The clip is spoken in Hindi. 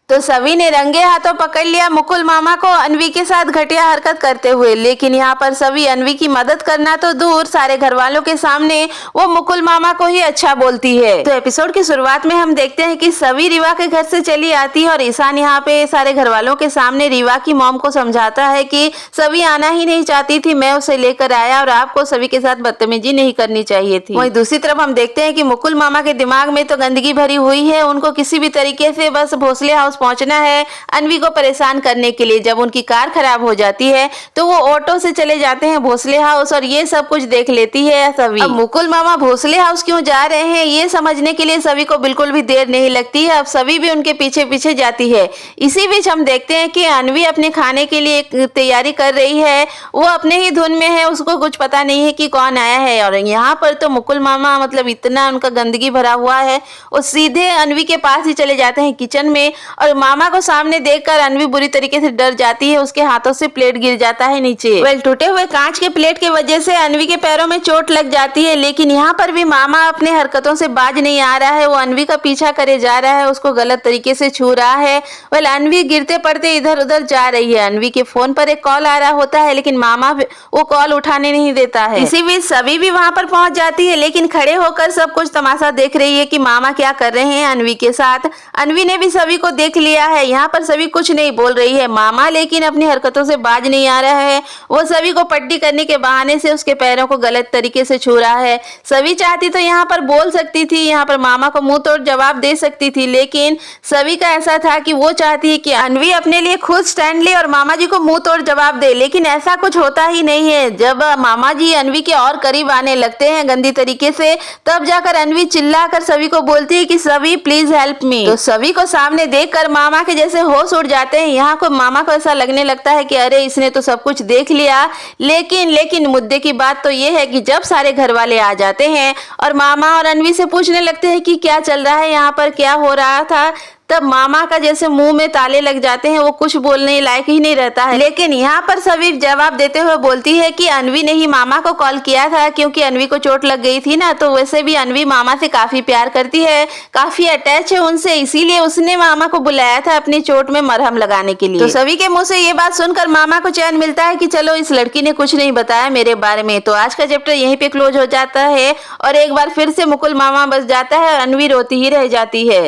तो सभी ने रंगे हाथों पकड़ लिया मुकुल मामा को अनवी के साथ घटिया हरकत करते हुए। लेकिन यहाँ पर सभी अनवी की मदद करना तो दूर, सारे घर वालों के सामने वो मुकुल मामा को ही अच्छा बोलती है। तो एपिसोड की शुरुआत में हम देखते हैं कि सभी रीवा के घर से चली आती है और ईशान यहाँ पे सारे घर वालों के सामने रीवा की मॉम को समझाता है कि सभी आना ही नहीं चाहती थी, मैं उसे लेकर आया और आपको सभी के साथ बदतमीजी नहीं करनी चाहिए थी। वहीं दूसरी तरफ हम देखते हैं कि मुकुल मामा के दिमाग में तो गंदगी भरी हुई है, उनको किसी भी तरीके से बस भोसले हाउस पहुंचना है अनवी को परेशान करने के लिए। जब उनकी कार खराब हो जाती है तो वो ऑटो से चले जाते हैं भोसले हाउस और ये सब कुछ देख लेती है सभी। अब मुकुल मामा भोसले हाउस क्यों जा रहे हैं ये समझने के लिए सभी को बिल्कुल भी देर नहीं लगती है। अब सभी भी उनके पीछे पीछे जाती है। इसी बीच हम देखते हैं कि अनवी अपने खाने के लिए तैयारी कर रही है, वो अपने ही धुन में है, उसको कुछ पता नहीं है कि कौन आया है। और यहाँ पर तो मुकुल मामा मतलब इतना उनका गंदगी भरा हुआ है, वो सीधे अनवी के पास ही चले जाते हैं किचन में और मामा को सामने देखकर अनवी बुरी तरीके से डर जाती है, उसके हाथों से प्लेट गिर जाता है नीचे। टूटे हुए कांच के प्लेट की वजह से अनवी के पैरों में चोट लग जाती है। लेकिन यहाँ पर भी मामा अपने हरकतों से बाज नहीं आ रहा है, वो अनवी का पीछा करे जा रहा है, उसको गलत तरीके से छू रहा है। अनवी गिरते पड़ते इधर उधर जा रही है। अनवी के फोन पर एक कॉल आ रहा होता है लेकिन मामा वो कॉल उठाने नहीं देता है। इसी बीच सभी भी वहां पर पहुंच जाती है लेकिन खड़े होकर सब कुछ तमाशा देख रही है कि मामा क्या कर रहे हैं अनवी के साथ। अनवी ने भी सभी को देख लिया है, यहाँ पर सभी कुछ नहीं बोल रही है। मामा लेकिन अपनी हरकतों से बाज नहीं आ रहा है, वो सभी को पट्टी करने के बहाने से उसके पैरों को गलत तरीके से छू रहा है। सभी चाहती तो यहाँ पर बोल सकती थी, यहाँ पर मामा को मुंह तोड़ जवाब दे सकती थी, लेकिन सभी का ऐसा था कि वो चाहती है कि अनवी अपने लिए खुद स्टैंड ले और मामा जी को मुंह तोड़ जवाब दे। लेकिन ऐसा कुछ होता ही नहीं है। जब मामा जी अनवी के और करीब आने लगते हैं गंदी तरीके से, तब जाकर अनवी चिल्लाकर सभी को बोलती है कि सभी प्लीज हेल्प मी। तो सभी को सामने देखकर मामा के जैसे होश उड़ जाते हैं। यहाँ को मामा को ऐसा लगने लगता है कि अरे इसने तो सब कुछ देख लिया। लेकिन मुद्दे की बात तो ये है कि जब सारे घर वाले आ जाते हैं और मामा और अनवी से पूछने लगते हैं कि क्या चल रहा है यहाँ पर, क्या हो रहा था, तब मामा का जैसे मुंह में ताले लग जाते हैं, वो कुछ बोलने लायक ही नहीं रहता है। लेकिन यहाँ पर सभी जवाब देते हुए बोलती है कि अनवी ने ही मामा को कॉल किया था क्योंकि अनवी को चोट लग गई थी ना। तो वैसे भी अनवी मामा से काफी प्यार करती है, काफी अटैच है उनसे, इसीलिए उसने मामा को बुलाया था अपनी चोट में मरहम लगाने के लिए। तो सभी के मुंह से ये बात सुनकर मामा को चैन मिलता है कि चलो इस लड़की ने कुछ नहीं बताया मेरे बारे में। तो आज का चैप्टर यहीं पे क्लोज हो जाता है और एक बार फिर से मुकुल मामा बस जाता है और अनवी रोती ही रह जाती है।